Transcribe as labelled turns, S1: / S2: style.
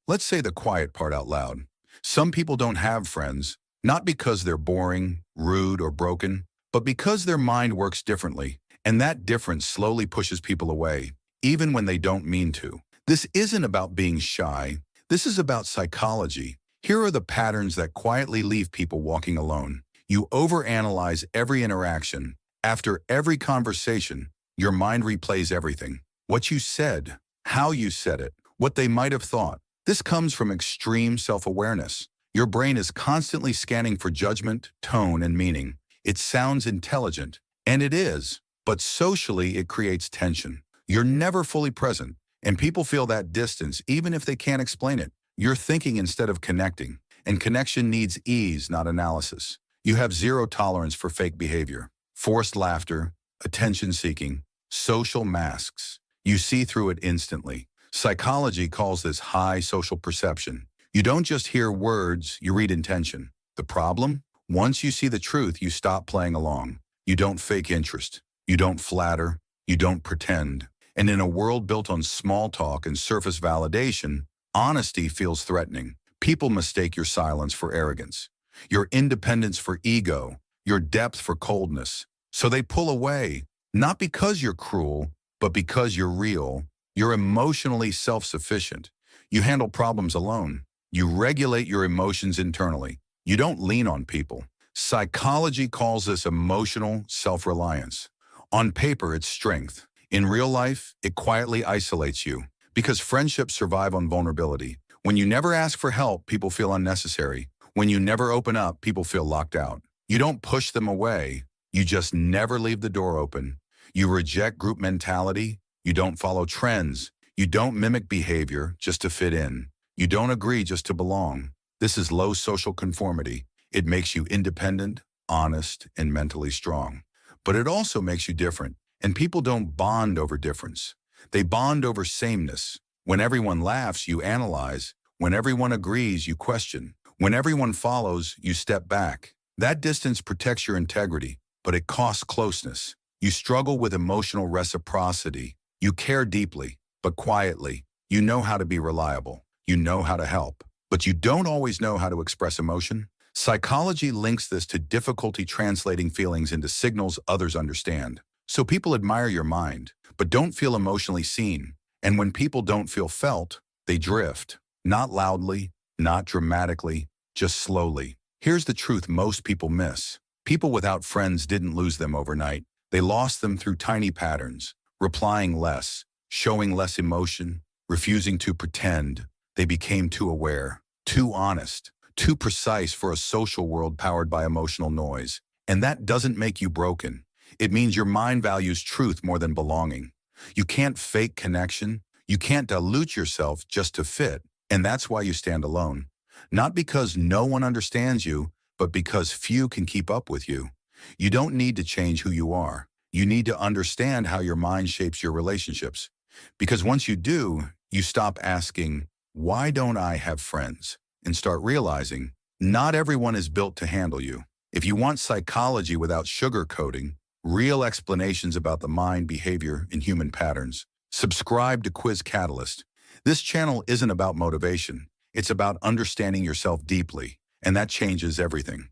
S1: Let's say the quiet part out loud. Some people don't have friends, not because they're boring, rude, or broken, but because their mind works differently, and that difference slowly pushes people away, even when they don't mean to. This isn't about being shy. This is about psychology. Here are the patterns that quietly leave people walking alone. You overanalyze every interaction. After every conversation, your mind replays everything. What you said, how you said it, what they might have thought. This comes from extreme self-awareness. Your brain is constantly scanning for judgment, tone, and meaning. It sounds intelligent, and it is, but socially it creates tension. You're never fully present, and people feel that distance even if they can't explain it. You're thinking instead of connecting, and connection needs ease, not analysis. You have zero tolerance for fake behavior, forced laughter, attention-seeking, social masks. You see through it instantly. Psychology calls this high social perception. You don't just hear words, you read intention. The problem? Once you see the truth, you stop playing along. You don't fake interest. You don't flatter. You don't pretend. And in a world built on small talk and surface validation, honesty feels threatening. People mistake your silence for arrogance, your independence for ego, your depth for coldness. So they pull away, not because you're cruel, but because you're real. You're emotionally self-sufficient. You handle problems alone. You regulate your emotions internally. You don't lean on people. Psychology calls this emotional self-reliance. On paper, it's strength. In real life, it quietly isolates you because friendships survive on vulnerability. When you never ask for help, people feel unnecessary. When you never open up, people feel locked out. You don't push them away. You just never leave the door open. You reject group mentality. You don't follow trends. You don't mimic behavior just to fit in. You don't agree just to belong. This is low social conformity. It makes you independent, honest, and mentally strong. But it also makes you different. And people don't bond over difference. They bond over sameness. When everyone laughs, you analyze. When everyone agrees, you question. When everyone follows, you step back. That distance protects your integrity, but it costs closeness. You struggle with emotional reciprocity. You care deeply, but quietly. You know how to be reliable. You know how to help, but you don't always know how to express emotion. Psychology links this to difficulty translating feelings into signals others understand. So people admire your mind, but don't feel emotionally seen. And when people don't feel felt, they drift. Not loudly, not dramatically, just slowly. Here's the truth most people miss. People without friends didn't lose them overnight. They lost them through tiny patterns, replying less, showing less emotion, refusing to pretend. They became too aware, too honest, too precise for a social world powered by emotional noise. And that doesn't make you broken. It means your mind values truth more than belonging. You can't fake connection. You can't dilute yourself just to fit. And that's why you stand alone. Not because no one understands you, but because few can keep up with you. You don't need to change who you are. You need to understand how your mind shapes your relationships. Because once you do, you stop asking, why don't I have friends? And start realizing, not everyone is built to handle you. If you want psychology without sugarcoating, real explanations about the mind, behavior, and human patterns, subscribe to Quiz Catalyst. This channel isn't about motivation. It's about understanding yourself deeply, and that changes everything.